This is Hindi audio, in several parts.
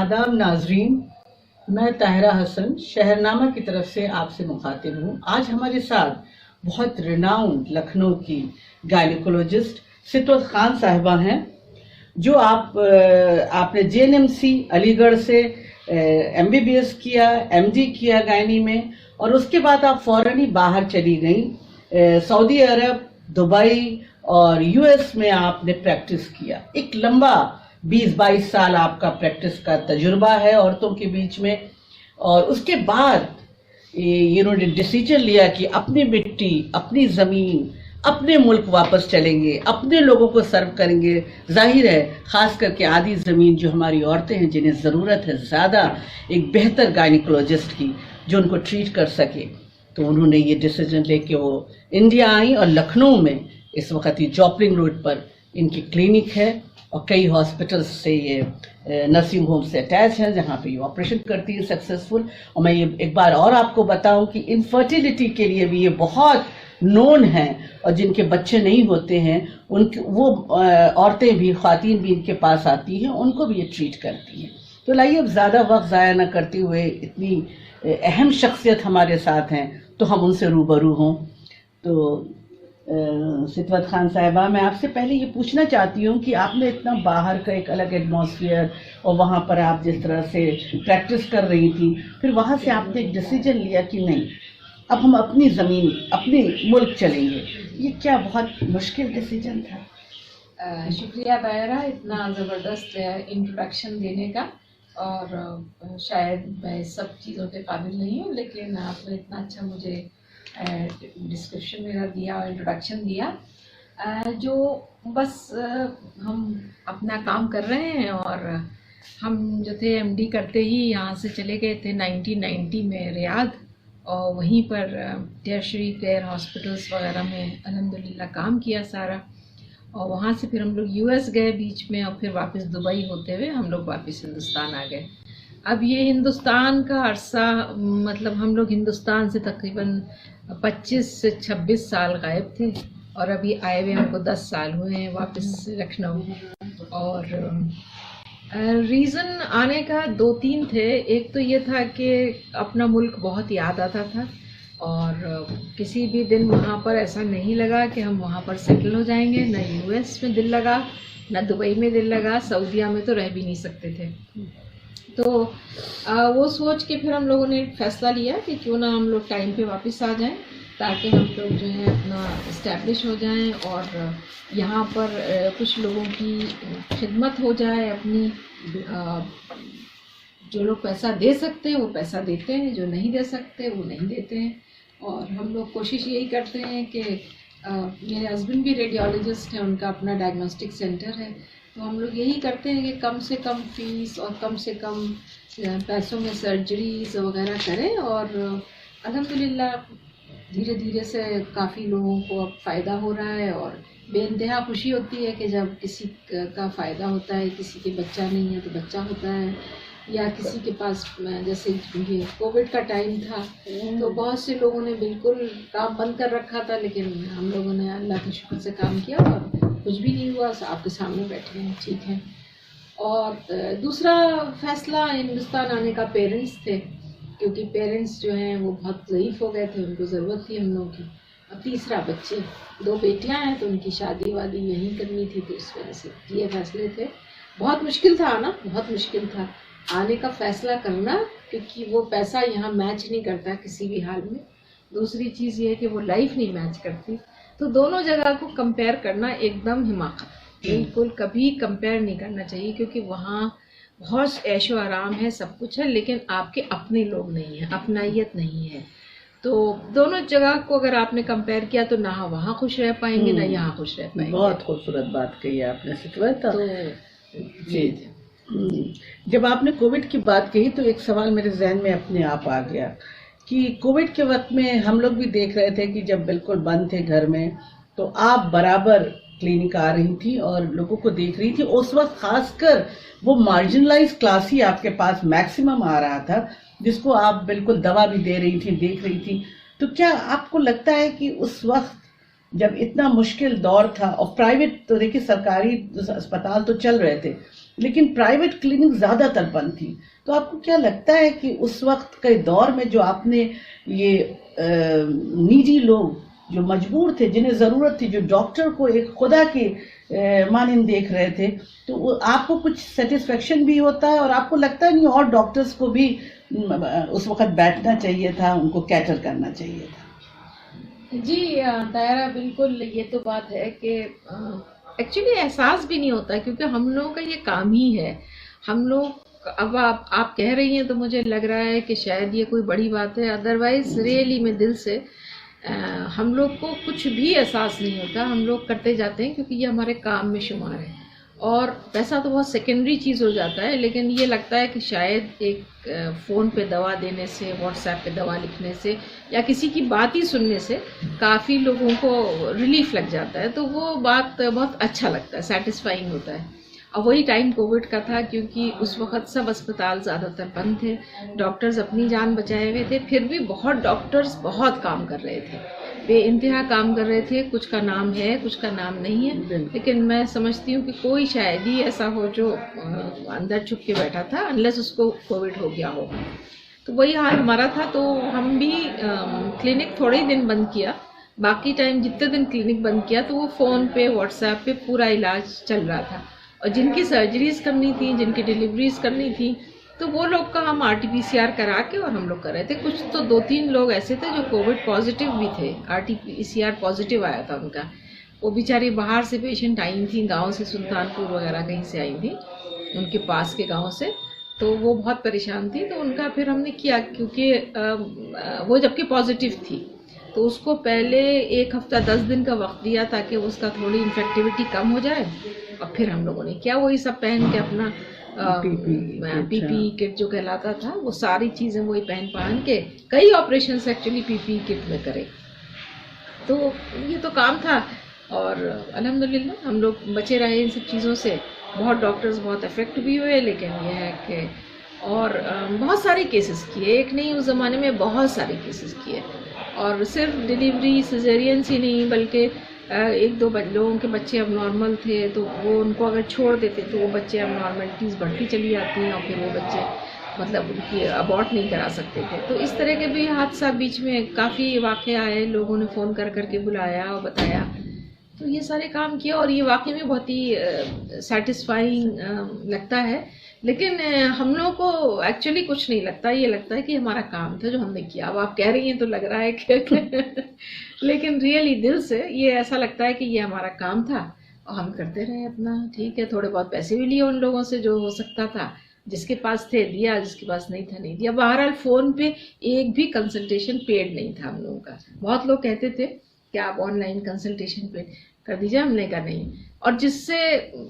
आदाब नाजरीन, मैं ताहिरा हसन शहरनामा की तरफ से आपसे मुखातिब हूँ। आज हमारे साथ बहुत रिनाउंड लखनऊ की गायनिकोलॉजिस्ट सितवत खान साहिबा हैं, जो आपने JNMC अलीगढ़ से MBBS किया, MD किया गायनी में, और उसके बाद आप फौरन ही बाहर चली गई। सऊदी अरब, दुबई और US में आपने प्रैक्टिस किया। एक लंबा 20-22 साल आपका प्रैक्टिस का तजुर्बा है औरतों के बीच में। और उसके बाद इन्होंने डिसीजन लिया कि अपनी मिट्टी, अपनी ज़मीन, अपने मुल्क वापस चलेंगे, अपने लोगों को सर्व करेंगे। जाहिर है, ख़ास करके आधी ज़मीन जो हमारी औरतें हैं, जिन्हें ज़रूरत है ज़्यादा एक बेहतर गायनिकोलॉजिस्ट की जो उनको ट्रीट कर सके, तो उन्होंने ये डिसीजन लेके वो इंडिया आई। और लखनऊ में इस वक्त ये जॉपलिंग रोड पर इनकी क्लिनिक है और कई हॉस्पिटल्स से ये नर्सिंग होम से अटैच है, जहाँ पे ये ऑपरेशन करती है सक्सेसफुल। और मैं ये एक बार और आपको बताऊं कि इनफर्टिलिटी के लिए भी ये बहुत नोन हैं, और जिनके बच्चे नहीं होते हैं उनके वो औरतें भी, ख्वातीन भी इनके पास आती हैं, उनको भी ये ट्रीट करती हैं। तो लाइए अब ज़्यादा वक्त ज़ाया न करते हुए, इतनी अहम शख्सियत हमारे साथ हैं तो हम उनसे रूबरू हों। तो सितवत खान साहिबा, मैं आपसे पहले ये पूछना चाहती हूँ कि आपने इतना बाहर का एक अलग एटमॉस्फेयर, और वहाँ पर आप जिस तरह से प्रैक्टिस कर रही थी, फिर वहाँ से आपने एक डिसीजन लिया कि नहीं, अब हम अपनी ज़मीन, अपने मुल्क चलेंगे। ये क्या बहुत मुश्किल डिसीजन था? शुक्रिया ताहिरा, इतना ज़बरदस्त इंट्रोडक्शन देने का। और शायद मैं सब चीज़ों के काबिल नहीं हूँ, लेकिन आपने इतना अच्छा मुझे डिस्क्रिप्शन मेरा दिया और इंट्रोडक्शन दिया। जो बस हम अपना काम कर रहे हैं, और हम जो थे MD करते ही यहाँ से चले गए थे 1990 में रियाद, और वहीं पर टर्शरी केयर हॉस्पिटल्स वगैरह में अल्हम्दुलिल्लाह काम किया सारा। और वहाँ से फिर हम लोग US गए बीच में, और फिर वापस दुबई होते हुए हम लोग वापस हिंदुस्तान आ गए। अब ये हिंदुस्तान का अरसा, मतलब हम लोग हिंदुस्तान से तकरीबन 25 से 26 साल गायब थे, और अभी आए हुए हमको 10 साल हुए हैं वापस लखनऊ। और रीज़न आने का 2-3 थे। एक तो ये था कि अपना मुल्क बहुत याद आता था, और किसी भी दिन वहाँ पर ऐसा नहीं लगा कि हम वहाँ पर सेटल हो जाएंगे। न US में दिल लगा, न दुबई में दिल लगा, सऊदीया में तो रह भी नहीं सकते थे। तो वो सोच के फिर हम लोगों ने फैसला लिया कि क्यों ना हम लोग टाइम पे वापस आ जाएं, ताकि हम लोग जो है अपना इस्टेब्लिश हो जाएं, और यहाँ पर कुछ लोगों की खिदमत हो जाए अपनी। जो लोग पैसा दे सकते हैं वो पैसा देते हैं, जो नहीं दे सकते वो नहीं देते हैं। और हम लोग कोशिश यही करते हैं कि मेरे हस्बैंड भी रेडियोलॉजिस्ट हैं, उनका अपना डायग्नोस्टिक सेंटर है, तो हम लोग यही करते हैं कि कम से कम फीस और कम से कम पैसों में सर्जरीज वगैरह करें। और अल्हम्दुलिल्लाह धीरे धीरे से काफ़ी लोगों को अब फ़ायदा हो रहा है, और बेइंतहा खुशी होती है कि जब किसी का फ़ायदा होता है, किसी के बच्चा नहीं है तो बच्चा होता है, या किसी के पास, जैसे ये कोविड का टाइम था तो बहुत से लोगों ने बिल्कुल काम बंद कर रखा था, लेकिन हम लोगों ने अल्लाह के शुक्र से काम किया और कुछ भी नहीं हुआ, आपके सामने बैठे हैं, ठीक है। और दूसरा फैसला हिंदुस्तान आने का पेरेंट्स थे, क्योंकि पेरेंट्स जो हैं वो बहुत ज़ईफ़ हो गए थे, उनको ज़रूरत थी हम लोगों की। और तीसरा बच्चे, 2 बेटियां हैं तो उनकी शादी वादी यहीं करनी थी, तो इस वजह से ये फैसले थे। बहुत मुश्किल था आना, बहुत मुश्किल था आने का फ़ैसला करना, क्योंकि वो पैसा यहाँ मैच नहीं करता किसी भी हाल में। दूसरी चीज़ ये है कि वो लाइफ नहीं मैच करती। तो दोनों जगह को कंपेयर करना एकदम हिमाकत, बिल्कुल कभी कंपेयर नहीं करना चाहिए, क्योंकि वहाँ बहुत ऐशो आराम है, सब कुछ है, लेकिन आपके अपने लोग नहीं हैं, अपनाइयत नहीं है। तो दोनों जगह को अगर आपने कंपेयर किया तो ना वहाँ खुश रह पाएंगे ना यहाँ खुश रह पाएंगे। बहुत खूबसूरत बात कही आपने सितवत। तो जी, जब आपने कोविड की बात कही तो एक सवाल मेरे जहन में अपने आप आ गया कि कोविड के वक्त में हम लोग भी देख रहे थे कि जब बिल्कुल बंद थे घर में, तो आप बराबर क्लिनिक आ रही थी और लोगों को देख रही थी। उस वक्त खासकर वो मार्जिनलाइज क्लास ही आपके पास मैक्सिमम आ रहा था, जिसको आप बिल्कुल दवा भी दे रही थी, देख रही थी। तो क्या आपको लगता है कि उस वक्त जब इतना मुश्किल दौर था, और प्राइवेट तो देखिए सरकारी अस्पताल तो चल रहे थे, लेकिन प्राइवेट क्लिनिक ज़्यादातर बंद थी। तो आपको क्या लगता है कि उस वक्त के दौर में जो आपने ये निजी लोग जो मजबूर थे, जिन्हें ज़रूरत थी, जो डॉक्टर को एक खुदा के मानिंद देख रहे थे, तो आपको कुछ सेटिस्फेक्शन भी होता है और आपको लगता है नहीं और डॉक्टर्स को भी उस वक्त बैठना चाहिए था, उनको कैटर करना चाहिए था? जी तायरा, बिल्कुल ये तो बात है कि एक्चुअली एहसास भी नहीं होता, क्योंकि हम लोगों का ये काम ही है। हम लोग, अब आप कह रही हैं तो मुझे लग रहा है कि शायद ये कोई बड़ी बात है, अदरवाइज रियली में दिल से हम लोग को कुछ भी एहसास नहीं होता। हम लोग करते जाते हैं क्योंकि ये हमारे काम में शुमार है, और पैसा तो बहुत सेकेंडरी चीज़ हो जाता है, लेकिन ये लगता है कि शायद एक फ़ोन पे दवा देने से, व्हाट्सएप पे दवा लिखने से, या किसी की बात ही सुनने से काफ़ी लोगों को रिलीफ लग जाता है। तो वो बात बहुत अच्छा लगता है, सेटिस्फाइंग होता है। और वही टाइम कोविड का था, क्योंकि उस वक्त सब अस्पताल ज़्यादातर बंद थे, डॉक्टर्स अपनी जान बचाए हुए थे, फिर भी बहुत डॉक्टर्स बहुत काम कर रहे थे, बेइंतहा काम कर रहे थे। कुछ का नाम है, कुछ का नाम नहीं है, लेकिन मैं समझती हूँ कि कोई शायद ही ऐसा हो जो अंदर छुप के बैठा था, अनलेस उसको कोविड हो गया हो। तो वही हाल हमारा था। तो हम भी क्लिनिक थोड़े ही दिन बंद किया, बाकी टाइम जितने दिन क्लिनिक बंद किया तो वो फ़ोन पे, व्हाट्सएप पे पूरा इलाज चल रहा था। और जिनकी सर्जरीज करनी थी, जिनकी डिलीवरीज करनी थी, तो वो लोग का हम RT-PCR करा के और हम लोग कर रहे थे। कुछ तो 2-3 लोग ऐसे थे जो कोविड पॉजिटिव भी थे, RT-PCR पॉजिटिव आया था उनका। वो बेचारी बाहर से पेशेंट आई थी, गांव से, सुल्तानपुर वगैरह कहीं से आई थी, उनके पास के गांव से। तो वो बहुत परेशान थी, तो उनका फिर हमने किया, क्योंकि वो जबकि पॉजिटिव थी, तो उसको पहले 1 हफ्ता 10 दिन का वक्त दिया ताकि उसका थोड़ी इन्फेक्टिविटी कम हो जाए। और फिर हम लोगों ने किया, वही सब पहन के अपना PPE किट जो कहलाता था, वो सारी चीज़ें वही पहन के कई ऑपरेशंस एक्चुअली PPE किट में करे। तो ये तो काम था, और अल्हम्दुलिल्लाह हम लोग बचे रहे इन सब चीज़ों से। बहुत डॉक्टर्स बहुत अफेक्ट भी हुए, लेकिन ये है कि और बहुत सारे केसेस किए, एक नहीं, उस ज़माने में बहुत सारे केसेस किए, और सिर्फ डिलीवरी सिजेरियंस ही नहीं, बल्कि 1-2 लोगों के बच्चे अब नॉर्मल थे, तो वो उनको अगर छोड़ देते तो वो बच्चे अब नॉर्मलिटीज़ बढ़ती चली जाती हैं, और फिर वो बच्चे मतलब उनकी अबॉर्ट नहीं करा सकते थे। तो इस तरह के भी हादसा बीच में काफ़ी वाक़े आए, लोगों ने फ़ोन कर के बुलाया और बताया। तो ये सारे काम किया, और ये वाकई में बहुत ही सेटिस्फाइंग लगता है। लेकिन हम लोगों को एक्चुअली कुछ नहीं लगता, ये लगता है कि हमारा काम था जो हमने किया। अब आप कह रही हैं तो लग रहा है कि लेकिन रियली दिल से ये ऐसा लगता है कि ये हमारा काम था और हम करते रहे अपना। ठीक है, थोड़े बहुत पैसे भी लिए उन लोगों से जो हो सकता था, जिसके पास थे दिया, जिसके पास नहीं था नहीं दिया। बहरहाल फ़ोन पे एक भी कंसल्टेशन पेड नहीं था हम लोगों का। बहुत लोग कहते थे कि आप ऑनलाइन कंसल्टेशन पेड कर दीजिए, हमने कहा नहीं। और जिससे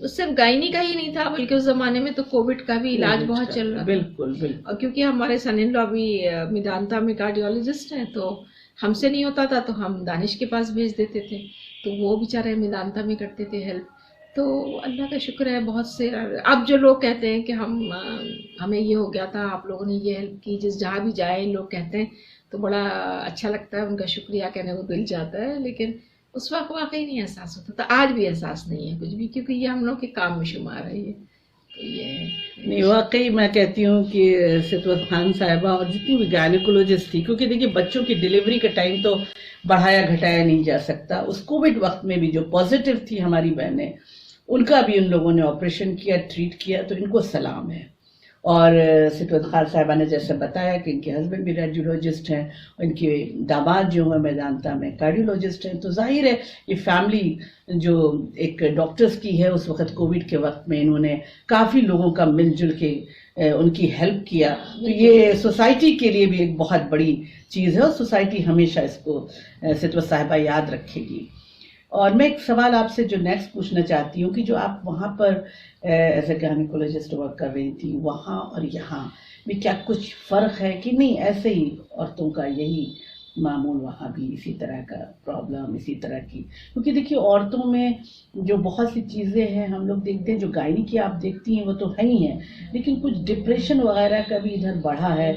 सिर्फ गायनी का ही नहीं था, बल्कि उस जमाने में तो कोविड का भी इलाज बहुत चल रहा था। बिल्कुल बिल्कुल। और क्योंकि हमारे सन इन लॉ भी मेदांता में कार्डियोलॉजिस्ट हैं, तो हमसे नहीं होता था तो हम दानिश के पास भेज देते थे, तो वो बेचारे मेदांता में करते थे हेल्प। तो अल्लाह का शुक्र है, बहुत से अब जो लोग कहते हैं कि हमें ये हो गया था, आप लोगों ने ये हेल्प की, जिस जहाँ भी जाए लोग कहते हैं, तो बड़ा अच्छा लगता है, उनका शुक्रिया कहने को दिल जाता है। लेकिन उस वक्त वाकई नहीं एहसास होता था, आज भी एहसास नहीं है कुछ भी, क्योंकि ये हम लोग के काम में शुमार है ये। तो ये नहीं, वाकई मैं कहती हूँ कि सितवत खान साहिबा और जितनी भी गायनिकोलॉजिस्ट थी, क्योंकि देखिए बच्चों की डिलीवरी का टाइम तो बढ़ाया घटाया नहीं जा सकता। उस कोविड वक्त में भी जो पॉजिटिव थी हमारी बहनें, उनका भी उन लोगों ने ऑपरेशन किया, ट्रीट किया, तो इनको सलाम है। और सितवत खान साहिबा ने जैसे बताया कि इनके हस्बैंड भी रेडियोलॉजिस्ट हैं, और इनके दामाद जो है मेदांता में कार्डियोलॉजिस्ट हैं। तो जाहिर है ये फैमिली जो एक डॉक्टर्स की है, उस वक्त कोविड के वक्त में इन्होंने काफ़ी लोगों का मिलजुल के उनकी हेल्प किया। तो ये सोसाइटी के लिए भी एक बहुत बड़ी चीज़ है, और सोसाइटी हमेशा इसको सितवत साहिबा याद रखेगी। और मैं एक सवाल आपसे जो नेक्स्ट पूछना चाहती हूँ कि जो आप वहाँ पर एज ए गायनिकोलॉजिस्ट वर्क कर रही थी, वहाँ और यहाँ में क्या कुछ फ़र्क है कि नहीं, ऐसे ही औरतों का यही मामूल वहाँ भी इसी तरह का प्रॉब्लम, इसी तरह की? क्योंकि देखिए औरतों में जो बहुत सी चीज़ें हैं हम लोग देखते हैं, जो गायनी की आप देखती हैं वो तो है ही है, लेकिन कुछ डिप्रेशन वगैरह का भी इधर बढ़ा है।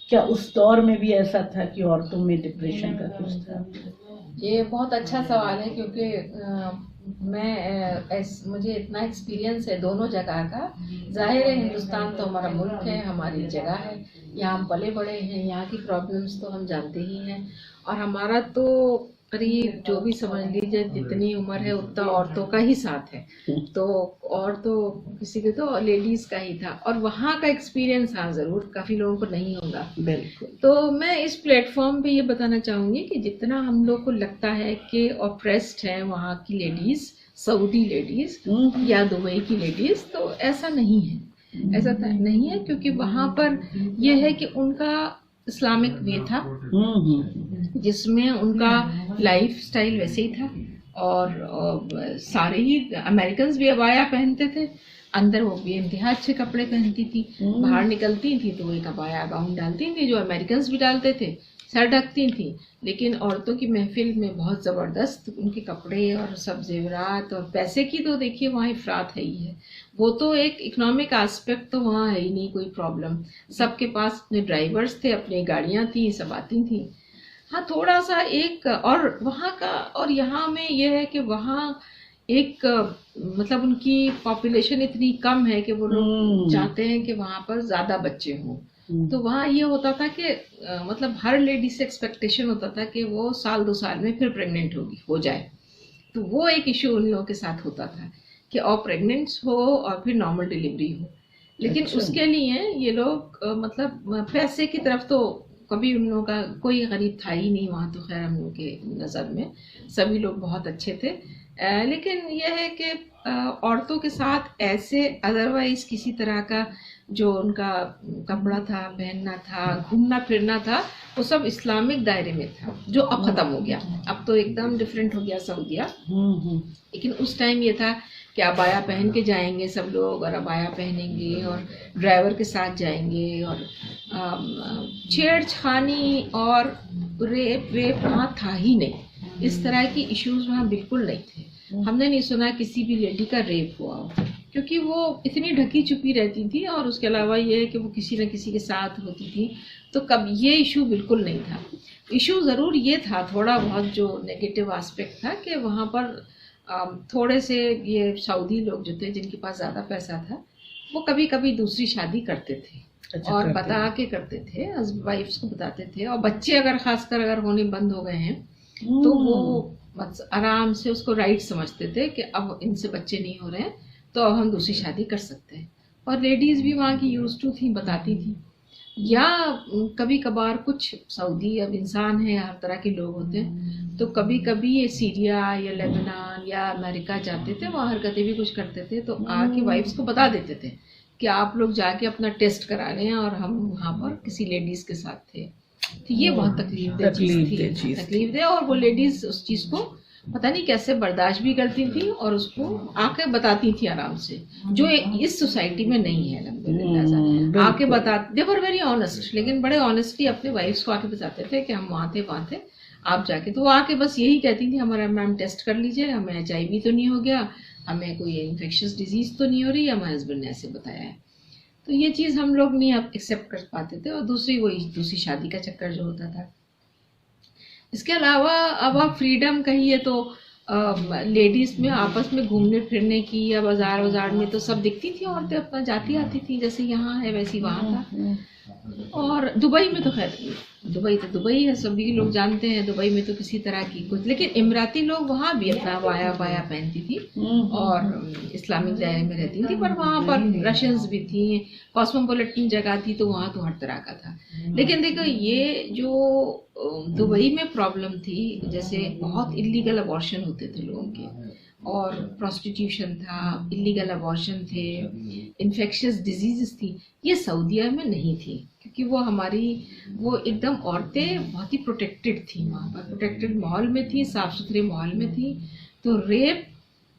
क्या उस दौर में भी ऐसा था कि औरतों में डिप्रेशन का कुछ था? ये बहुत अच्छा सवाल है, क्योंकि मुझे इतना एक्सपीरियंस है दोनों जगह का। जाहिर है हिंदुस्तान तो हमारा मुल्क है, हमारी जगह है, यहाँ हम पले बड़े हैं, यहाँ की प्रॉब्लम्स तो हम जानते ही हैं। और हमारा तो करीब जो भी समझ लीजिए जितनी उम्र है उतना औरतों का ही साथ है, तो और तो किसी के तो लेडीज का ही था। और वहाँ का एक्सपीरियंस हाँ ज़रूर काफ़ी लोगों को नहीं होगा। बिल्कुल। तो मैं इस प्लेटफॉर्म पे ये बताना चाहूँगी कि जितना हम लोग को लगता है कि ऑप्रेस्ड है वहाँ की लेडीज़, सऊदी लेडीज़ या दुबई की लेडीज़, तो ऐसा नहीं है, ऐसा नहीं है। क्योंकि वहाँ पर यह है कि उनका इस्लामिक वे था जिसमें उनका लाइफ स्टाइल वैसे ही था। और सारे ही अमेरिकन्स भी अबाया पहनते थे, अंदर वो भी इंतहा अच्छे कपड़े पहनती थी, बाहर निकलती थी तो एक अबाया गाउन डालती थी जो अमेरिकन्स भी डालते थे, सर ढकती थी। लेकिन औरतों की महफिल में बहुत ज़बरदस्त उनके कपड़े और सब जेवरात और पैसे की तो देखिए वहाँ इफरात है ही है। वो तो एक इकोनॉमिक एस्पेक्ट तो वहाँ है ही नहीं कोई प्रॉब्लम। सबके पास अपने ड्राइवर्स थे, अपनी गाड़ियाँ थी, सब आती थी। हाँ थोड़ा सा एक और वहाँ का और यहाँ में ये है कि वहाँ एक मतलब उनकी पॉपुलेशन इतनी कम है कि वो लोग चाहते हैं कि वहाँ पर ज़्यादा बच्चे हों। तो वहाँ ये होता था कि मतलब हर लेडी से एक्सपेक्टेशन होता था कि वो साल 2 साल में फिर प्रेग्नेंट हो जाए। तो वो एक इशू उन लोगों के साथ होता था कि और प्रेग्नेंट्स हो और फिर नॉर्मल डिलीवरी हो। लेकिन उसके लिए ये लोग मतलब पैसे की तरफ तो कभी उन लोगों का कोई गरीब था ही नहीं वहाँ। तो खैर हम लोग के नज़र में सभी लोग बहुत अच्छे थे। लेकिन यह है कि औरतों के साथ ऐसे अदरवाइज किसी तरह का जो उनका कपड़ा था, पहनना था, घूमना फिरना था, वो सब इस्लामिक दायरे में था, जो अब ख़त्म हो गया। अब तो एकदम डिफरेंट हो गया सऊदिया। लेकिन उस टाइम ये था कि अबाया पहन के जाएंगे सब लोग, और अबाया पहनेंगे और ड्राइवर के साथ जाएंगे, और छेड़छानी और रेप वहाँ था ही नहीं। इस तरह की इश्यूज वहाँ बिल्कुल नहीं थे। हमने नहीं सुना किसी भी लेडी का रेप हुआ हो, क्योंकि वो इतनी ढकी छुपी रहती थी। और उसके अलावा ये है कि वो किसी न किसी के साथ होती थी, तो कब ये इशू बिल्कुल नहीं था। इशू ज़रूर ये था थोड़ा बहुत जो नेगेटिव एस्पेक्ट था कि वहाँ पर थोड़े से ये सऊदी लोग जो थे जिनके पास ज़्यादा पैसा था वो कभी कभी दूसरी शादी करते थे। अच्छा, और बता के करते थे, वाइफ्स को बताते थे। और बच्चे अगर खासकर अगर होने बंद हो गए हैं तो वो आराम से उसको राइट समझते थे कि अब इनसे बच्चे नहीं हो रहे हैं तो अब हम दूसरी शादी कर सकते हैं। और लेडीज़ भी वहाँ की यूज टू थी, बताती थी। या कभी कभार कुछ सऊदी अब इंसान है, हर तरह के लोग होते हैं, तो कभी कभी ये सीरिया या लेबनान या अमेरिका जाते थे, वहाँ हरकतें भी कुछ करते थे, तो आके वाइफ्स को बता देते थे कि आप लोग जाके अपना टेस्ट करा लें और हम वहाँ पर किसी लेडीज़ के साथ थे। तो ये बहुत तकलीफ दे और वो लेडीज़ उस चीज़ को पता नहीं कैसे बर्दाश्त भी करती थी और उसको आके बताती थी आराम से, जो इस सोसाइटी में नहीं है। अल्हम्दुलिल्लाह आके बताते, दे वर वेरी ऑनेस्ट, लेकिन बड़े ऑनेस्टली अपने वाइफ्स को आके बताते थे कि हम वहाँ थे आप जाके। तो वो आके बस यही कहती थी हमारा मैम टेस्ट कर लीजिए, हमें HIV तो नहीं हो गया, हमें कोई इन्फेक्शियस डिजीज तो नहीं हो रही, हमारे हस्बैंड ने ऐसे बताया है। तो ये चीज़ हम लोग नहीं एक्सेप्ट कर पाते थे। और दूसरी शादी का चक्कर जो होता था। इसके अलावा अब आप फ्रीडम कहिए तो लेडीज़ में आपस में घूमने फिरने की या बाजार में तो सब दिखती थी औरतें, अपना जाती आती थी, जैसे यहाँ है वैसे वहाँ था। और दुबई में तो खैर दुबई तो दुबई है, सभी लोग जानते हैं। दुबई में तो किसी तरह की कुछ, लेकिन इमराती लोग वहाँ भी अपना बाया पहनती थी और इस्लामिक दायरे में रहती थी। पर वहाँ पर रशियंस भी थी, कॉस्मोपॉलिटन जगह थी, तो वहाँ तो हर तरह का था। लेकिन देखो ये जो दुबई में प्रॉब्लम थी, जैसे बहुत इलीगल अबॉर्शन होते थे लोगों के, और प्रोस्टिट्यूशन था, इलीगल अबॉर्शन थे, इन्फेक्शियस डिजीज़ थी, ये सऊदीया में नहीं थी। क्योंकि वो एकदम औरतें बहुत ही प्रोटेक्टेड थी, वहाँ पर प्रोटेक्टेड माहौल में थी, साफ़ सुथरे माहौल में थी। तो रेप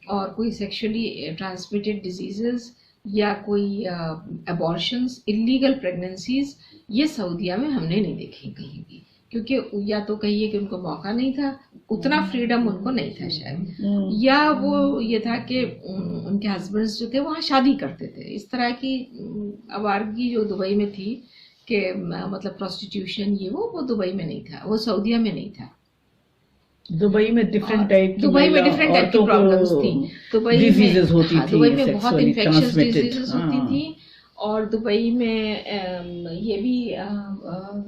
और कोई सेक्सुअली ट्रांसमिटेड डिजीज़ या कोई अबॉर्शंस, इलीगल प्रेगनेंसीज, ये सऊदीया में हमने नहीं देखी कहीं भी। क्योंकि या तो कहिए कि उनको मौका नहीं था, उतना फ्रीडम उनको नहीं था शायद, या वो ये था कि उनके हस्बैंड्स जो थे वहाँ शादी करते थे। इस तरह की आवारगी जो दुबई में थी कि मतलब प्रोस्टिट्यूशन ये वो दुबई में नहीं था, वो सऊदीया में नहीं था। दुबई में डिफरेंट टाइप की दुबई में डिफरेंट टाइप की प्रॉब्लम्स थी। दुबई डिजीजेस होती थी, दुबई में बहुत sexually इन्फेक्शस transmitted। डिजीजेस होती थी। और दुबई में ये भी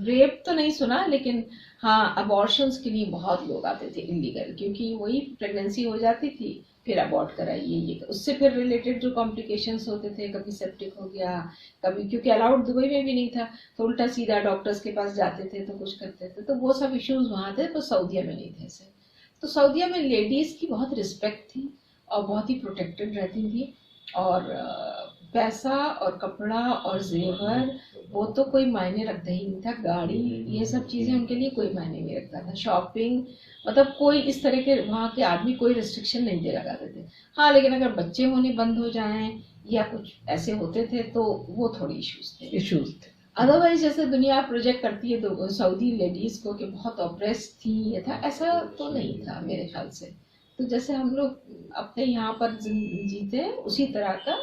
रेप तो नहीं सुना, लेकिन हाँ अबॉर्शंस के लिए बहुत लोग आते थे इलीगल, क्योंकि वही प्रेगनेंसी हो जाती थी फिर अबॉर्ट कराइए, ये उससे फिर रिलेटेड जो कॉम्प्लिकेशंस होते थे, कभी सेप्टिक हो गया, कभी क्योंकि अलाउड दुबई में भी नहीं था तो उल्टा सीधा डॉक्टर्स के पास जाते थे तो कुछ करते थे, तो वो सब इश्यूज वहाँ थे, तो सऊदीया में नहीं थे ऐसे। तो सऊदीया में लेडीज़ की बहुत रिस्पेक्ट थी और बहुत ही प्रोटेक्टेड रहती थी, और पैसा और कपड़ा और जेवर वो तो कोई मायने रखता ही नहीं था, गाड़ी ये सब चीज़ें उनके लिए कोई मायने नहीं रखता था, शॉपिंग मतलब कोई इस तरह के वहाँ के आदमी कोई रिस्ट्रिक्शन नहीं दे लगाते थे। हाँ लेकिन अगर बच्चे होने बंद हो जाएं या कुछ ऐसे होते थे तो वो थोड़ी इश्यूज थे। अदरवाइज जैसे दुनिया प्रोजेक्ट करती है तो सऊदी लेडीज को कि बहुत ऑप्रेस थी ये था, ऐसा तो नहीं था मेरे ख्याल से। तो जैसे हम लोग अपने यहाँ पर जीते हैं उसी तरह का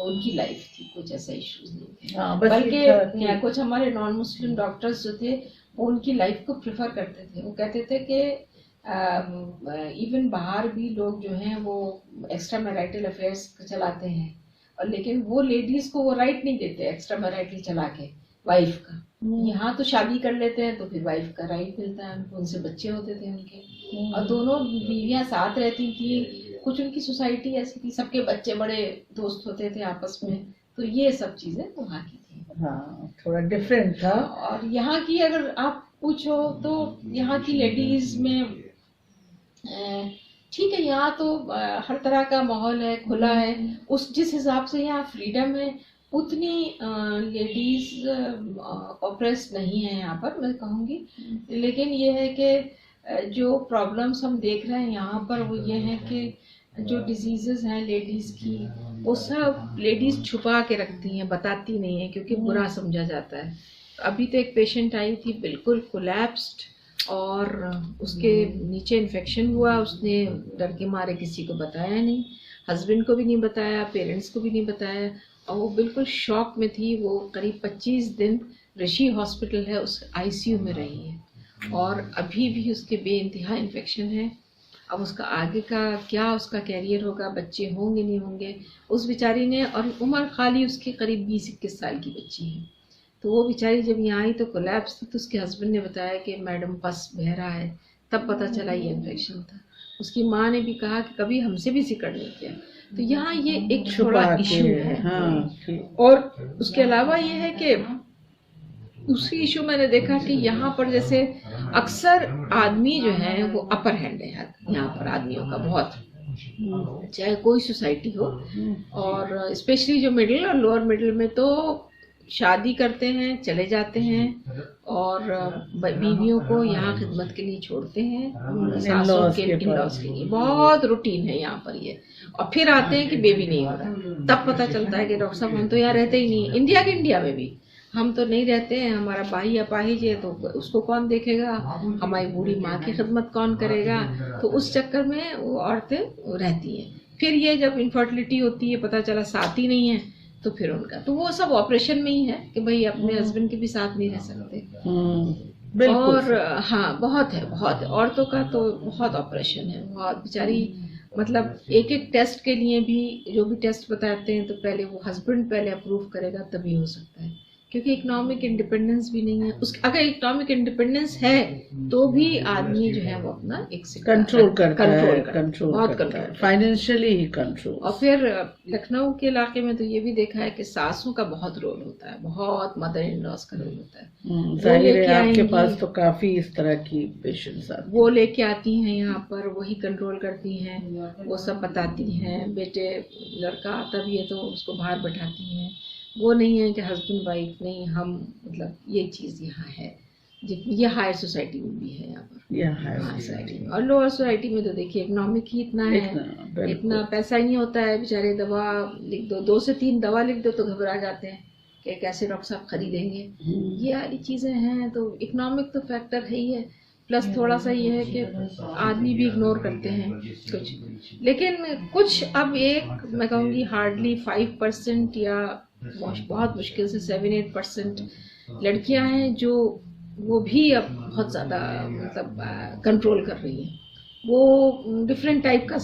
उनकी लाइफ थी, कुछ ऐसा इश्यूज नहीं थे। बल्कि कुछ हमारे नॉन मुस्लिम डॉक्टर्स जो थे वो उनकी लाइफ को प्रेफर करते थे, वो कहते थे कि इवन बाहर भी लोग जो हैं वो एक्स्ट्रा मैरिटल अफेयर्स चलाते हैं, और लेकिन वो लेडीज को वो राइट नहीं देते एक्स्ट्रा मैरिटल चला के वाइफ का। यहाँ तो शादी कर लेते हैं तो फिर वाइफ का राइट मिलता है उनको, उनसे बच्चे होते थे उनके, और दोनों बीवियां साथ रहती थी। कुछ उनकी सोसाइटी ऐसी थी, सबके बच्चे बड़े दोस्त होते थे आपस में, तो ये सब चीजें वहाँ की थी। हाँ थोड़ा डिफरेंट था। और यहाँ की अगर आप पूछो तो यहाँ की लेडीज में ठीक है, यहाँ तो हर तरह का माहौल है, खुला है, उस जिस हिसाब से यहाँ फ्रीडम है उतनी लेडीज ऑप्रेस नहीं है यहाँ पर मैं कहूँगी। लेकिन ये है कि जो प्रॉब्लम्स हम देख रहे हैं यहाँ पर वो ये है कि जो डिजीजेस हैं लेडीज की वो सब लेडीज छुपा के रखती हैं, बताती नहीं है क्योंकि बुरा समझा जाता है। अभी तो एक पेशेंट आई थी बिल्कुल कोलैप्स्ड और उसके नीचे इन्फेक्शन हुआ, उसने डर के मारे किसी को बताया नहीं, हस्बैंड को भी नहीं बताया, पेरेंट्स को भी नहीं बताया, और वो बिल्कुल शॉक में थी। वो करीब 25 दिन ऋषि हॉस्पिटल है उस आईसीयू में रही है और अभी भी उसके बेइंतहा इन्फेक्शन है। अब उसका आगे का क्या उसका कैरियर होगा, बच्चे होंगे नहीं होंगे, उस बेचारी ने, और उम्र खाली उसकी करीब 20-21 साल की बच्ची है, तो वो बेचारी जब यहाँ आई तो कोलैप्स थी। तो उसके हस्बैंड ने बताया कि मैडम पस बह रहा है, तब पता चला ये इन्फेक्शन था। उसकी माँ ने भी कहा कि कभी हमसे भी जिक्र नहीं किया। तो यहाँ ये एक थोड़ा इशू है। हाँ। और उसके अलावा ये है कि दूसरी इशू मैंने देखा कि यहाँ पर जैसे अक्सर आदमी जो है वो अपर हैंड है यहाँ पर आदमियों का बहुत, चाहे कोई सोसाइटी हो, और स्पेशली जो मिडिल और लोअर मिडिल में तो शादी करते हैं चले जाते हैं और बीवियों को यहाँ खिदमत के लिए छोड़ते हैं, सासों के इन-लॉज के लिए। बहुत रूटीन है यहाँ पर ये। और फिर आते हैं कि बेबी नहीं हो रहा, तब पता चलता है कि डॉक्टर साहब हम तो यहाँ रहते ही नहीं, इंडिया में भी हम तो नहीं रहते हैं, हमारा भाई अपाहिज है तो उसको कौन देखेगा, हमारी बूढ़ी माँ की खिदमत कौन करेगा। तो उस चक्कर में वो औरतें रहती हैं। फिर ये जब इनफर्टिलिटी होती है, पता चला साथ ही नहीं है, तो फिर उनका तो वो सब ऑपरेशन में ही है कि भाई अपने हस्बैंड के भी साथ नहीं रह सकते। और हाँ बहुत है औरतों का तो बहुत ऑपरेशन है, बहुत बेचारी, मतलब एक एक टेस्ट के लिए भी जो भी टेस्ट बताते हैं तो पहले वो हस्बैंड पहले अप्रूव करेगा तभी हो सकता है, क्योंकि इकोनॉमिक इंडिपेंडेंस भी नहीं है। अगर इकोनॉमिक इंडिपेंडेंस है तो भी आदमी जो है वो अपना एक कंट्रोल करता है, फाइनेंशियली कंट्रोल। और फिर लखनऊ के इलाके में तो ये भी देखा है कि सासों का बहुत रोल होता है, बहुत मदर इन लॉज का रोल होता है। जाहिर है आपके पास तो काफी इस तरह की पेशेंट्स आती हैं, वो लेके आती हैं यहाँ पर, वही कंट्रोल करती हैं, वो सब बताती हैं। बेटे लड़का आता भी है तो उसको बाहर बैठाती हैं। वो नहीं है कि हस्बैंड वाइफ नहीं, हम मतलब ये चीज़ यहाँ है, ये हायर सोसाइटी में भी है यहाँ पर, हायर सोसाइटी में। और लोअर सोसाइटी में तो देखिए इकोनॉमिक ही इतना है, इतना पैसा ही नहीं होता है। बेचारे दवा लिख दो, 2 से 3 दवा लिख दो तो घबरा जाते हैं कि कैसे डॉक्टर साहब खरीदेंगे। ये वाली चीज़ें हैं, तो इकोनॉमिक तो फैक्टर है ही है, प्लस थोड़ा सा ये है कि आदमी भी इग्नोर करते हैं कुछ। लेकिन कुछ अब एक मैं कहूँगी हार्डली 5% या बहुत मुश्किल से 7-8% लड़कियां हैं जो वो भी अब बहुत ज़्यादा मतलब कंट्रोल कर रही हैं। वो डिफरेंट टाइप का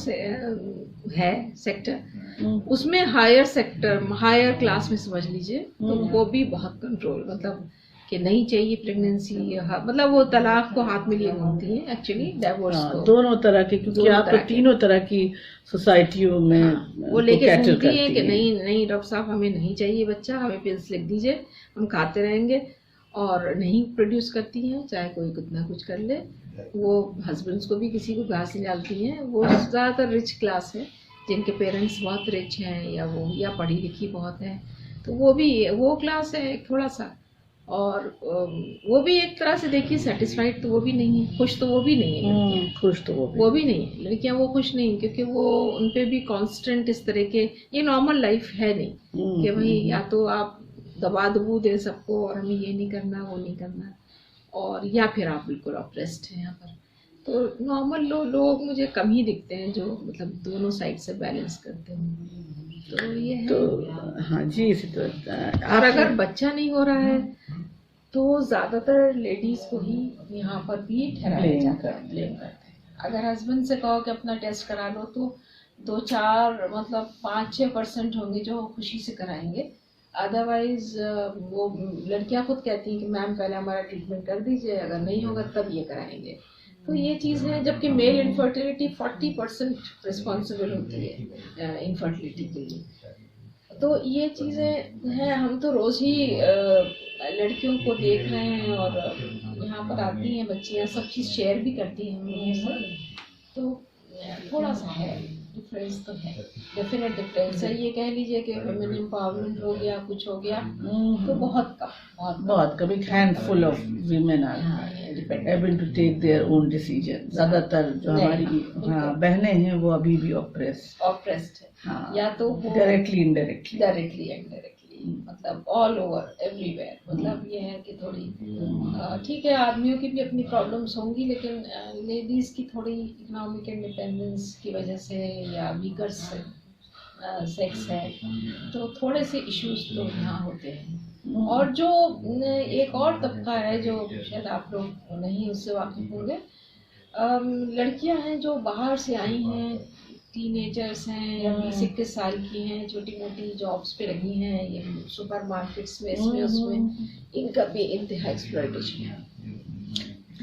है सेक्टर। उसमें हायर सेक्टर, हायर क्लास में समझ लीजिए, तो वो भी बहुत कंट्रोल, मतलब कि नहीं चाहिए प्रेगनेंसी, मतलब वो तलाक को हाथ में लिए घूमती है एक्चुअली, डिवोर्स को। दोनों तरह के, क्योंकि आप तो तीनों तरह की सोसाइटियों में वो लेके घूमती है कि नहीं डॉक्टर साहब हमें नहीं चाहिए बच्चा, हमें पिल्स लिख दीजिए, हम खाते रहेंगे, और नहीं प्रोड्यूस करती हैं चाहे कोई कितना कुछ कर ले। वो हस्बैंड्स को भी किसी को घास निकालती हैं। वो ज़्यादातर रिच क्लास है, जिनके पेरेंट्स बहुत रिच हैं या पढ़ी लिखी बहुत है, तो वो क्लास है थोड़ा सा। और वो भी एक तरह से देखिए सेटिस्फाइड तो वो भी नहीं है, खुश तो वो भी नहीं है, खुश तो वो भी नहीं है लड़कियां, वो खुश नहीं, क्योंकि वो उन पे भी कांस्टेंट इस तरह के, ये नॉर्मल लाइफ है नहीं कि भाई या तो आप दबा दबू दे सबको और हमें ये नहीं करना वो नहीं करना, और या फिर आप बिल्कुल ऑप्रेस्ड हैं यहाँ पर। तो नॉर्मल लोग मुझे कम ही दिखते हैं जो मतलब दोनों साइड से बैलेंस करते हैं। तो ये है। तो हाँ जी, इसी तरह। और अगर बच्चा नहीं हो रहा है तो ज्यादातर लेडीज को ही यहाँ पर भी ठहराया जाता है, ब्लेम करते हैं। अगर हस्बैंड से कहो कि अपना टेस्ट करा लो तो 2-4 मतलब 5-6% होंगे जो खुशी से कराएंगे, अदरवाइज वो लड़कियां खुद कहती हैं कि मैम पहले हमारा ट्रीटमेंट कर दीजिए, अगर नहीं होगा तब ये कराएंगे। तो ये चीज़ है, जबकि मेल इनफर्टिलिटी 40% रिस्पॉन्सिबल होती है इनफर्टिलिटी के लिए। तो ये चीज़ें हैं, हम तो रोज़ ही लड़कियों को देख रहे हैं, और यहाँ पर आती हैं बच्चियाँ, सब चीज़ शेयर भी करती हैं हम लोगों से। तो थोड़ा सा है डिफरेंस, तो है डेफिनेट डिफरेंस है। ये कह लीजिए कि वुमेन एम्पावरमेंट हो गया, कुछ हो गया, तो बहुत कम, एक handful of women are able to take their own decision. ज्यादातर जो हमारी बहनें हैं वो अभी भी ऑप्रेस्ड है, या तो डायरेक्टली इनडायरेक्टली, मतलब ऑल ओवर एवरीवेयर। मतलब ये है कि थोड़ी ठीक है, आदमियों की भी अपनी प्रॉब्लम्स होंगी, लेकिन लेडीज़ की थोड़ी इकोनॉमिक इंडिपेंडेंस की वजह से या वीकर सेक्स है, तो थोड़े से इश्यूज तो यहाँ होते हैं। और जो एक और तबका है जो शायद आप लोग नहीं उससे वाकिफ होंगे, लड़कियां हैं जो बाहर से आई हैं, टीनेजर्स हैं या 20-21 साल की हैं, छोटी मोटी जॉब्स पे लगी हैं, ये सुपर मार्केट्स में, इसमें उसमें, इनका भी इंतहा एक्सप्लॉयटेशन है।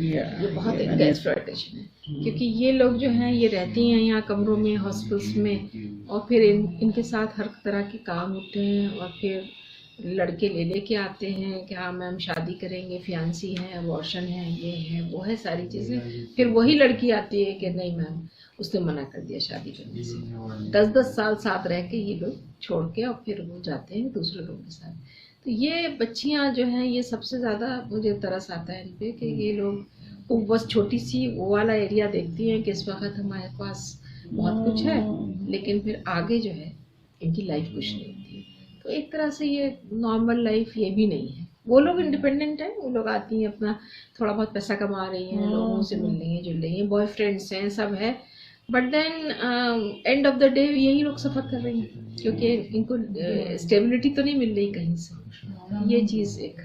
ये बहुत इनका एक्सप्लॉयटेशन है, क्योंकि ये लोग जो हैं ये रहती हैं यहाँ कमरों में, हॉस्टल्स में, और फिर इनके साथ हर तरह के काम होते हैं, और फिर लड़के लेके आते हैं कि हाँ मैम शादी करेंगे, फियांसी है, अबॉर्शन है, ये है वो है, सारी चीज़ें। फिर वही लड़की आती है कि नहीं मैम उसने मना कर दिया शादी करने से। 10-10 साल साथ रह के ये लोग छोड़ के और फिर वो जाते हैं दूसरे लोगों के साथ। तो ये बच्चियां जो हैं, ये सबसे ज़्यादा मुझे तरस आता है इन पे कि ये लोग बस छोटी सी वो वाला एरिया देखती हैं कि इस वक्त हमारे पास बहुत कुछ है, लेकिन फिर आगे जो है इनकी लाइफ कुछ नहीं होती है। तो एक तरह से ये नॉर्मल लाइफ ये भी नहीं है। वो लोग इंडिपेंडेंट हैं, वो लोग आती हैं अपना थोड़ा बहुत पैसा कमा रही हैं, लोगों से मिल रही हैं, जुल रही हैं, बॉयफ्रेंड्स हैं, सब है, but then end of the day यही लोग सफ़र कर रही हैं, क्योंकि इनको स्टेबिलिटी तो नहीं मिल रही कहीं से। ये चीज़ एक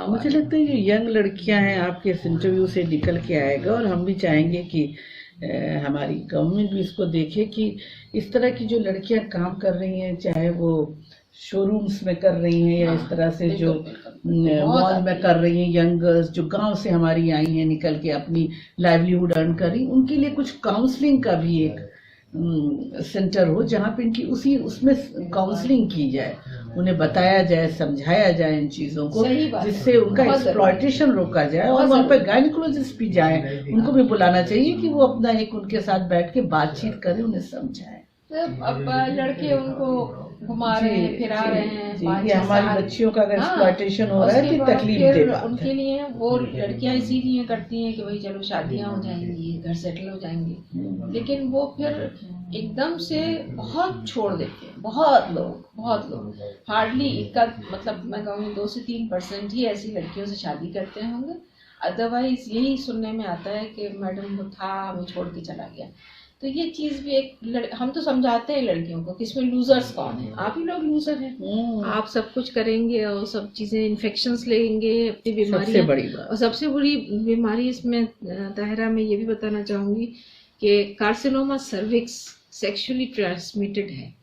मुझे लगता है जो यंग लड़कियां हैं आपके इस इंटरव्यू से निकल के आएगा, और हम भी चाहेंगे कि हमारी गवर्नमेंट भी इसको देखे कि इस तरह की जो लड़कियां काम कर रही हैं, चाहे वो शोरूम्स में कर रही हैं या इस तरह से जो मॉल में कर रही हैं, यंग गर्ल्स जो गांव से हमारी आई हैं निकल के अपनी लाइवलीहुड अर्न कर रही, उनके लिए कुछ काउंसलिंग का भी एक सेंटर हो जहाँ पे इनकी उसमें काउंसलिंग की जाए, उन्हें बताया जाए, समझाया जाए इन चीज़ों को, जिससे उनका एक्सप्लॉयटेशन रोका जाए। और वहाँ पे गायनिकोलॉजिस्ट भी जाए, उनको भी बुलाना चाहिए कि वो अपना एक उनके साथ बैठ के बातचीत करें, उन्हें समझाएं। अब लड़के उनको घुमा रहे हैं, फिरा रहे हैं, ये हमारी बच्चियों का अगर एक्सप्लॉयटेशन हो रहा है तो तकलीफ दे बात है। उनके लिए वो लड़कियां इसीलिए करती हैं कि भाई चलो शादियां हो जाएंगी, घर सेटल हो जाएंगे, लेकिन वो फिर एकदम से बहुत छोड़ देते हैं। बहुत लोग हार्डली इक्का मतलब मैं कहूँगी 2 से 3% ही ऐसी लड़कियों से शादी करते होंगे। अदरवाइज यही सुनने में आता है कि मैडम वो था, हमें छोड़ के चला गया। तो ये चीज़ भी एक हम तो समझाते हैं लड़कियों को कि इसमें लूजर्स कौन है, आप ही लोग लूजर हैं। आप सब कुछ करेंगे और सब चीज़ें इन्फेक्शंस लेंगे, अपनी बीमारियां, और सबसे बड़ी बीमारी इसमें ताहिरा में ये भी बताना चाहूँगी कि कार्सिनोमा सर्विक्स सेक्सुअली ट्रांसमिटेड है।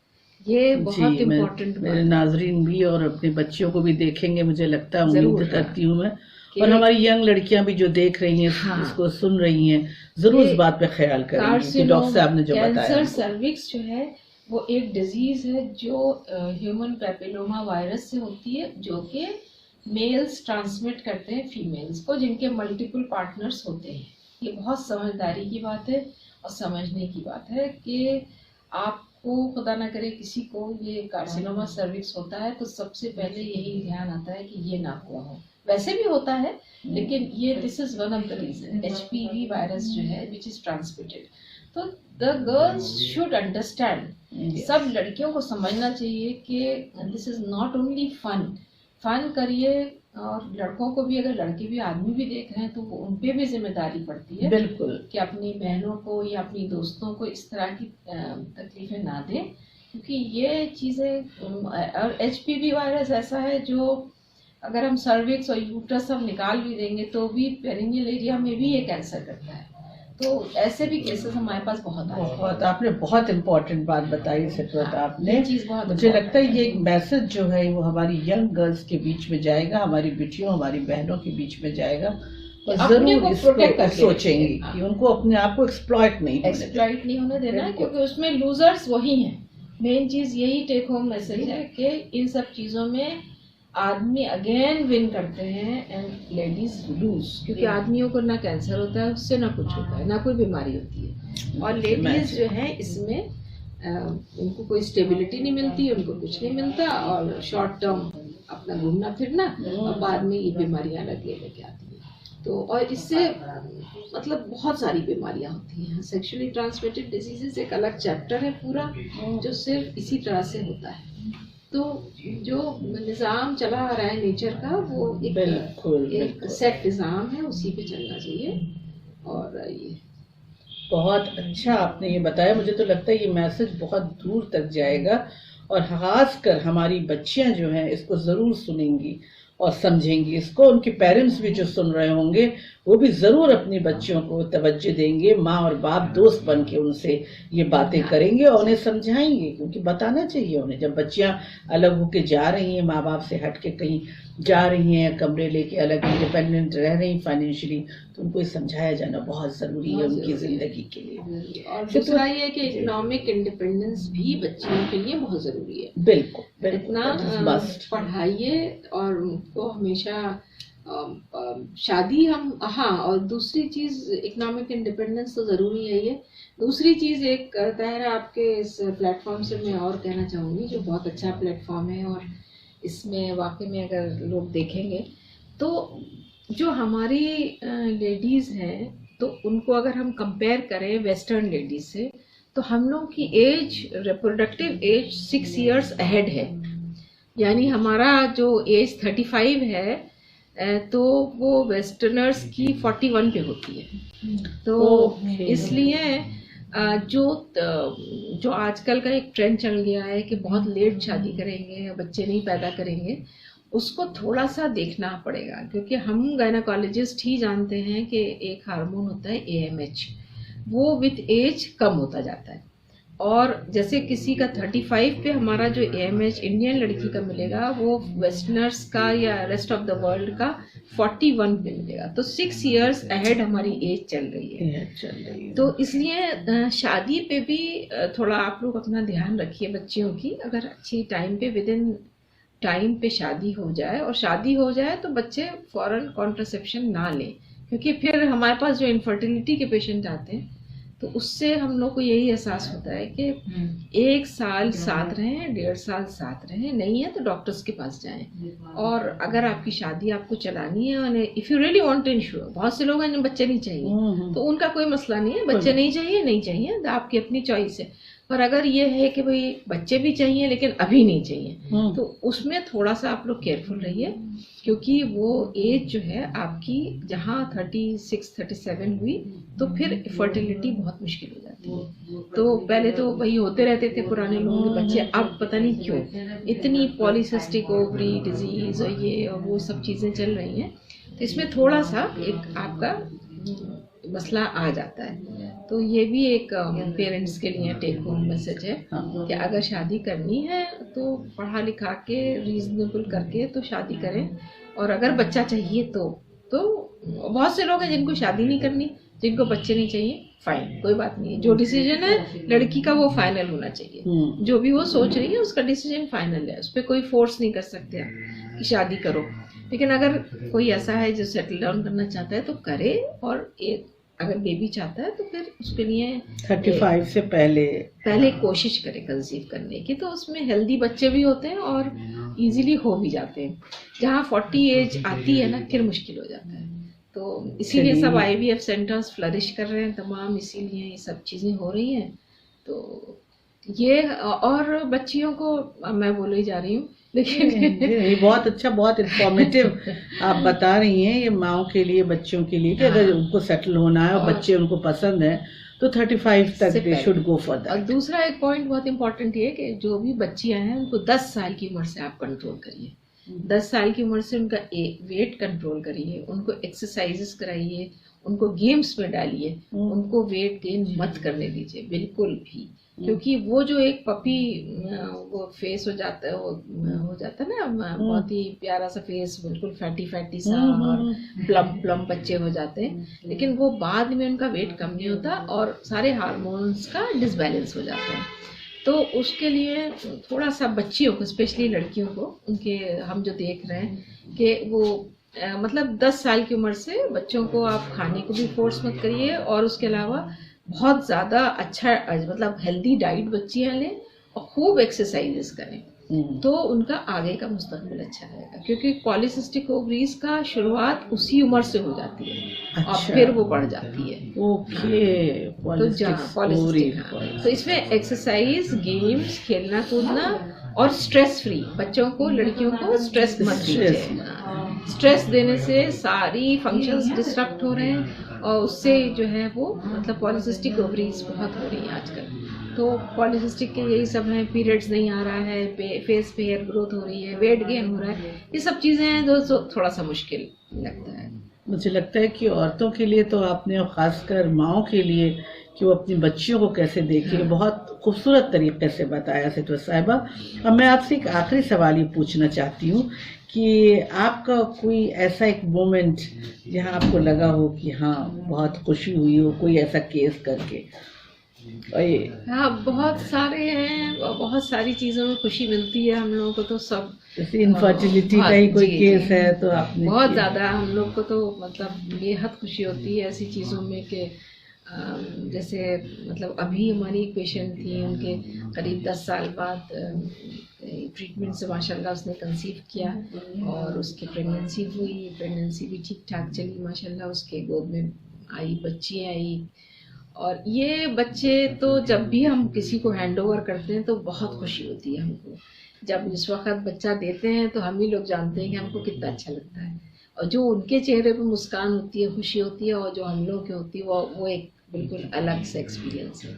ये बहुत जी, इम्पोर्टेंट मेरे नाजरीन भी और अपने बच्चियों को भी देखेंगे, मुझे लगता है, जरूर, उम्मीद करती हूँ मैं, कि और हमारी यंग लड़कियां भी जो देख रही हैं, हाँ, इसको सुन रही हैं, जरूर इस बात पे ख्याल करेंगी कि डॉक्टर साहब ने जो बताया। कैंसर सर्विक्स जो है वो एक डिजीज है जो ह्यूमन पैपिलोमा वायरस से होती है, जो कि मेल्स ट्रांसमिट करते हैं फीमेल्स को, जिनके मल्टीपल पार्टनर्स होते हैं। ये बहुत समझदारी की बात है और समझने की बात है कि आपको खुदा ना करे किसी को ये कार्सिनोमा सर्विक्स होता है तो सबसे पहले यही ध्यान आता है कि ये ना हुआ हो। वैसे भी होता है, लेकिन ये this is one of the reason, HPV virus जो है विच इज ट्रांसमिटेड। तो द गर्ल्स शुड अंडरस्टैंड, सब लड़कियों को समझना चाहिए कि this is not only fun करिए, और लड़कों को भी, अगर लड़के भी आदमी भी देख रहे हैं तो उन पे भी जिम्मेदारी पड़ती है बिल्कुल कि अपनी बहनों को या अपनी दोस्तों को इस तरह की तकलीफें ना दें, क्योंकि ये चीज़ें, और HPV वायरस ऐसा है जो अगर हम सर्विक्स और यूट्रस सब निकाल भी देंगे तो भी पेरिनियल एरिया में भी ये कैंसर करता है। तो ऐसे भी केसेस हमारे पास बहुत आए हैं। बहुत, आपने बहुत इम्पोर्टेंट बात बताई सिटरत आपने। ये चीज़ बहुत मुझे लगता है ये एक मैसेज जो है वो हमारी यंग गर्ल्स के बीच में जाएगा, हमारी बेटियों, हमारी बहनों के बीच में जाएगा, और जरूर इसको सोचेंगे कि उनको अपने आप को एक्सप्लॉइट नहीं होने देना, क्योंकि उसमें लूजर्स वही हैं। मेन चीज़ यही टेक होम मैसेज है कि इन सब चीज़ों में आदमी अगेन विन करते हैं एंड लेडीज लूज, क्योंकि आदमियों को ना कैंसर होता है, उससे ना कुछ होता है, ना कोई बीमारी होती है, और लेडीज जो है इसमें उनको कोई स्टेबिलिटी नहीं मिलती, उनको कुछ नहीं मिलता, और शॉर्ट टर्म अपना घूमना फिरना, और बाद में ये बीमारियां लेके आती हैं। तो और इससे मतलब बहुत सारी बीमारियां होती हैं। सेक्सुअली ट्रांसमिटेड डिजीजेस एक अलग चैप्टर है पूरा, जो सिर्फ इसी तरह से होता है। तो जो निज़ाम चला आ रहा है नेचर का, वो एक सेट निज़ाम है, उसी पे चलना चाहिए। और ये बहुत अच्छा आपने ये बताया। मुझे तो लगता है ये मैसेज बहुत दूर तक जाएगा, और खासकर हमारी बच्चियां जो हैं इसको ज़रूर सुनेंगी और समझेंगी इसको। उनके पेरेंट्स भी जो सुन रहे होंगे वो भी ज़रूर अपनी बच्चियों को तवज्जो देंगे, माँ और बाप दोस्त बन के उनसे ये बातें करेंगे और उन्हें समझाएंगे, क्योंकि बताना चाहिए उन्हें। जब बच्चियां अलग होके जा रही हैं, माँ बाप से हट के कहीं जा रही हैं, कमरे लेके अलग इंडिपेंडेंट रह रही फाइनेंशियली, तो उनको ये समझाया जाना बहुत ज़रूरी है उनकी ज़िंदगी के लिए। और दूसरा ये है कि इकोनॉमिक इंडिपेंडेंस भी बच्चियों के लिए बहुत ज़रूरी है। बिल्कुल, इतना पढ़ाइए, और उनको हमेशा शादी हम, हाँ, और दूसरी चीज़ इकोनॉमिक इंडिपेंडेंस तो ज़रूरी है ये। दूसरी चीज़ एक तहरा आपके इस प्लेटफॉर्म से मैं और कहना चाहूँगी, जो बहुत अच्छा प्लेटफॉर्म है, और इसमें वाकई में अगर लोग देखेंगे तो जो हमारी लेडीज़ हैं, तो उनको अगर हम कंपेयर करें वेस्टर्न लेडीज से, तो हम लोग की age, reproductive age 6 years ahead है। यानी हमारा जो एज 35 है, तो वो वेस्टर्नर्स की 41 पे होती है। तो इसलिए जो आजकल का एक ट्रेंड चल गया है कि बहुत लेट शादी करेंगे, बच्चे नहीं पैदा करेंगे, उसको थोड़ा सा देखना पड़ेगा, क्योंकि हम गायनेकोलॉजिस्ट ही जानते हैं कि एक हार्मोन होता है AMH, वो विथ एज कम होता जाता है। और जैसे किसी का 35 पे हमारा जो AMH इंडियन लड़की का मिलेगा, वो वेस्टर्नर्स का या रेस्ट ऑफ द वर्ल्ड का 41 पे मिलेगा। तो 6 इयर्स अहेड हमारी एज चल रही है। तो इसलिए शादी पे भी थोड़ा आप लोग अपना ध्यान रखिए बच्चियों की। अगर अच्छी टाइम पे, विद इन टाइम पे शादी हो जाए, और शादी हो जाए तो बच्चे फॉरन कॉन्ट्रासेप्शन ना लें, क्योंकि फिर हमारे पास जो इनफर्टिलिटी के पेशेंट आते हैं, तो उससे हम लोग को यही एहसास होता है कि 1 साल साथ रहें, 1.5 साल साथ रहें, नहीं है तो डॉक्टर्स के पास जाएं। और अगर आपकी शादी आपको चलानी है, और if you really want to ensure, बहुत से लोग हैं जो बच्चे नहीं चाहिए, तो उनका कोई मसला नहीं है, बच्चे नहीं चाहिए, आपकी अपनी चॉइस है। पर अगर ये है कि भाई बच्चे भी चाहिए लेकिन अभी नहीं चाहिए, तो उसमें थोड़ा सा आप लोग केयरफुल रहिए, क्योंकि वो एज जो है आपकी जहाँ 36-37 हुई, तो फिर फर्टिलिटी बहुत मुश्किल हो जाती है। तो पहले तो वही होते रहते थे पुराने लोगों के बच्चे, अब पता नहीं क्यों इतनी पॉलीसिस्टिक ओवरी डिजीज और ये और वो सब चीज़ें चल रही हैं। तो इसमें थोड़ा सा एक आपका मसला आ जाता है। तो ये भी एक पेरेंट्स के लिए टेक होम मैसेज है कि अगर शादी करनी है तो पढ़ा लिखा के रीजनेबल करके तो शादी करें, और अगर बच्चा चाहिए तो बहुत से लोग हैं जिनको शादी नहीं करनी, जिनको बच्चे नहीं चाहिए, फाइन, कोई बात नहीं है। जो डिसीजन है लड़की का वो फाइनल होना चाहिए, जो भी वो सोच रही है उसका डिसीजन फाइनल है, उस पर कोई फोर्स नहीं कर सकते आप कि शादी करो। लेकिन अगर कोई ऐसा है जो सेटल डाउन करना चाहता है तो करे, और एक अगर बेबी चाहता है तो फिर उसके लिए 35 से पहले कोशिश करे कंसीव करने की, तो उसमें हेल्दी बच्चे भी होते हैं और इजीली हो भी जाते हैं। जहाँ 40 एज आती है ना फिर मुश्किल हो जाता है। तो इसीलिए सब IVF सेंटर्स फ्लरिश कर रहे हैं तमाम, इसीलिए ये सब चीज़ें हो रही हैं। तो ये और बच्चियों को मैं बोले ही जा रही हूँ, लेकिन बहुत अच्छा, बहुत इंफॉर्मेटिव आप बता रही हैं ये माओ के लिए, बच्चों के लिए कि अगर उनको सेटल होना है और बच्चे उनको पसंद है तो 35 तक they should go for that. और दूसरा एक पॉइंट बहुत इंपॉर्टेंट ये है कि जो भी बच्चियां हैं उनको 10 साल की उम्र से आप कंट्रोल करिए। 10 साल की उम्र से उनका वेट कंट्रोल करिए, उनको एक्सरसाइजेस कराइए, उनको गेम्स में डालिए, उनको वेट गेन मत करने दीजिए बिल्कुल भी, क्योंकि वो जो एक पपी वो फेस हो जाता है, वो हो जाता है ना बहुत ही प्यारा सा फेस, बिल्कुल फैटी सा और प्लम बच्चे हो जाते हैं, लेकिन वो बाद में उनका वेट कम नहीं होता और सारे हार्मोन्स का डिसबैलेंस हो जाता है। तो उसके लिए थोड़ा सा बच्चियों को, स्पेशली लड़कियों को, उनके हम जो देख रहे हैं कि वो मतलब 10 साल की उम्र से बच्चों को आप खाने को भी फोर्स मत करिए, और उसके अलावा बहुत ज़्यादा अच्छा मतलब हेल्दी डाइट बच्चियाँ लें और खूब एक्सरसाइजेस करें, तो उनका आगे का मुस्तकबिल अच्छा रहेगा। क्योंकि पॉलीसिस्टिक ओवरीज का शुरुआत उसी उम्र से हो जाती है और फिर वो बढ़ जाती है। ओके, पॉलीसिस्टिक, तो इसमें एक्सरसाइज, गेम्स, खेलना कूदना और स्ट्रेस फ्री, बच्चों को, लड़कियों को स्ट्रेस मत दीजिए। स्ट्रेस देने से सारी फंक्शंस डिस्टर्ब हो रहे हैं और उससे जो है वो मतलब पॉलीसिस्टिक ओवरीज बहुत हो रही है आजकल। तो पॉलीसिस्टिक के यही सब हैं, पीरियड्स नहीं आ रहा है, फेस पे हेयर ग्रोथ हो रही है, वेट गेन हो रहा है, ये सब चीज़ें हैं जो थोड़ा सा मुश्किल लगता है। मुझे लगता है कि औरतों के लिए तो आपने, और ख़ासकर माओं के लिए कि वो अपनी बच्चियों को कैसे देखें, बहुत खूबसूरत तरीके से बताया सितवत साहिबा। अब मैं आपसे एक आखिरी सवाल ये पूछना चाहती हूँ कि आपका कोई ऐसा एक मोमेंट जहाँ आपको लगा हो कि हाँ बहुत खुशी हुई हो कोई ऐसा केस करके? हाँ, बहुत सारे हैं, बहुत सारी चीज़ों में खुशी मिलती है हम लोगों को, तो सब जैसे इनफर्टिलिटी का ही कोई केस है तो आपने बहुत ज़्यादा हम लोग को तो मतलब बेहद खुशी होती है ऐसी चीज़ों में कि जैसे मतलब अभी हमारी एक पेशेंट थी, उनके करीब 10 साल बाद ट्रीटमेंट से माशाल्लाह उसने कंसीव किया और उसकी प्रेगनेंसी हुई, प्रेगनेंसी भी ठीक ठाक चली माशाल्लाह, उसके गोद में आई, बच्ची आई। और ये बच्चे तो जब भी हम किसी को हैंड ओवर करते हैं तो बहुत खुशी होती है हमको। जब इस वक्त बच्चा देते हैं तो हम ही लोग जानते हैं कि हमको कितना अच्छा लगता है, और जो उनके चेहरे पे मुस्कान होती है, खुशी होती है, और जो हम लोग की होती है वो एक बिल्कुल अलग से एक्सपीरियंस है।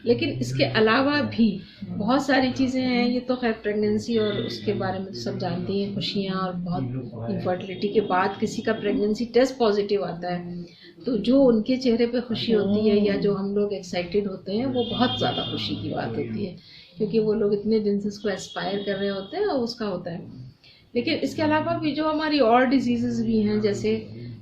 लेकिन इसके अलावा भी बहुत सारी चीज़ें हैं, ये तो खैर प्रेगनेंसी और उसके बारे में तो सब जानते हैं, खुशियाँ, और बहुत इनफर्टिलिटी के बाद किसी का प्रेगनेंसी टेस्ट पॉजिटिव आता है तो जो उनके चेहरे पे खुशी होती है या जो हम लोग एक्साइटेड होते हैं वो बहुत ज़्यादा खुशी की बात होती है, क्योंकि वो लोग इतने दिन से उसको एस्पायर कर रहे होते हैं और उसका होता है। लेकिन इसके अलावा भी जो हमारी और डिजीज़ भी हैं, जैसे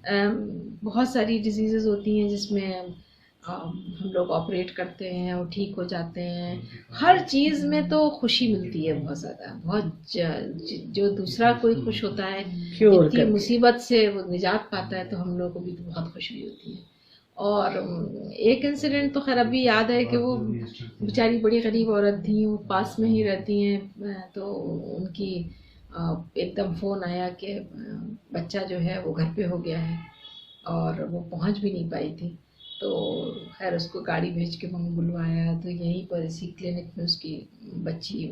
बहुत सारी डिजीज़ होती हैं जिसमें हम लोग ऑपरेट करते हैं और ठीक हो जाते हैं, हर चीज़ में तो खुशी मिलती है बहुत ज़्यादा। बहुत जो दूसरा कोई खुश होता है इतनी मुसीबत से वो निजात पाता है तो हम लोग को भी तो बहुत खुशी होती है। और एक इंसिडेंट तो खैर अभी याद है कि वो बेचारी बड़ी गरीब औरत थी, वो पास में ही रहती हैं, तो उनकी एकदम फ़ोन आया कि बच्चा जो है वो घर पे हो गया है और वो पहुंच भी नहीं पाई थी। तो खैर उसको गाड़ी भेज के वहाँ बुलवाया, तो यहीं पर इसी क्लिनिक में उसकी बच्ची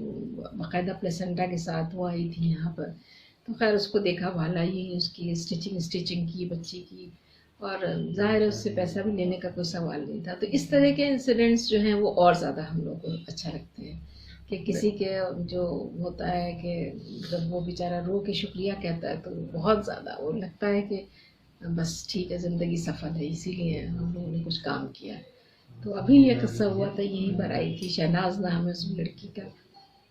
बाकायदा प्लेसेंटा के साथ वो आई थी यहाँ पर। तो खैर उसको देखा भाला ही, उसकी स्टिचिंग की बच्ची की, और ज़ाहिर है उससे पैसा भी लेने का कोई सवाल नहीं था। तो इस तरह के इंसिडेंट्स जो हैं वो और ज़्यादा हम लोग को अच्छा लगते हैं कि किसी के जो होता है कि जब वो बेचारा रो के शुक्रिया कहता है तो बहुत ज़्यादा वो लगता है कि बस ठीक है, ज़िंदगी सफल है, इसीलिए हम लोगों ने कुछ काम किया। तो अभी ये किस्सा हुआ था, यही पर आई थी, शहनाज नाम है उस लड़की का।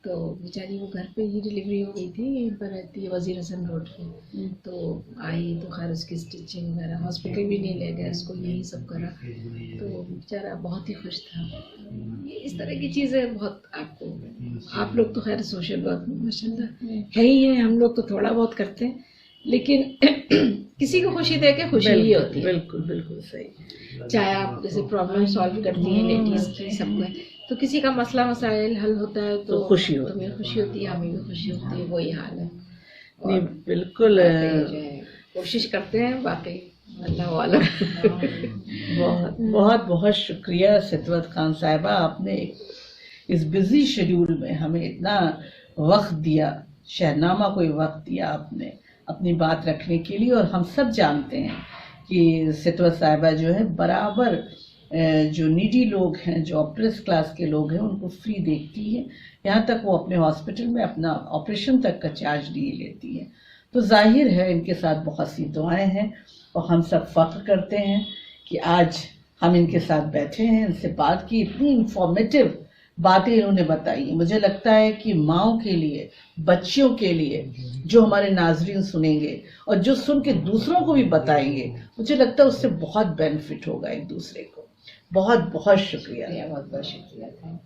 तो बेचारी वो घर पे ही डिलीवरी हो गई थी, यहीं पर रहती है वज़ीर हसन रोड पे। तो आई तो खैर उसकी स्टिचिंग वगैरह, हॉस्पिटल भी नहीं ले गए उसको, यही सब करा। तो बेचारा बहुत ही खुश था। ये इस तरह की चीज़ें बहुत आपको, आप लोग तो खैर सोशल वर्क में माशाल्लाह है ही है, हम लोग तो थोड़ा बहुत करते हैं, लेकिन किसी को खुशी दे के खुशी ही होती है। बिल्कुल बिल्कुल सही। चाहे आप जैसे प्रॉब्लम सॉल्व करती हैं लेडीज की, सबको, तो किसी का मसला मसाइल हल होता है तो खुशी होती है, तुम्हें खुशी होती है, हमें भी खुशी होती है, वही हाल है। नहीं बिल्कुल कोशिश करते हैं, बाकी अल्लाह वाला। बहुत बहुत बहुत शुक्रिया सितवत खान साहिबा, आपने इस बिजी शेड्यूल में हमें इतना वक्त दिया, शहनामा को वक्त दिया आपने अपनी बात रखने के लिए। और हम सब जानते हैं कि सितवत साहिबा जो है बराबर जो नीडी लोग हैं, जो ऑपरेस क्लास के लोग हैं, उनको फ्री देखती है, यहाँ तक वो अपने हॉस्पिटल में अपना ऑपरेशन तक का चार्ज नहीं लेती है। तो जाहिर है इनके साथ बहुत सी दुआएं हैं और हम सब फख्र करते हैं कि आज हम इनके साथ बैठे हैं, इनसे बात की, इतनी इंफॉर्मेटिव बातें इन्होंने बताई। मुझे लगता है कि माँओं के लिए, बच्चियों के लिए, जो हमारे नाजरीन सुनेंगे और जो सुन के दूसरों को भी बताएंगे, मुझे लगता है उससे बहुत बेनिफिट होगा एक दूसरे को। बहुत बहुत शुक्रिया। बहुत बहुत शुक्रिया।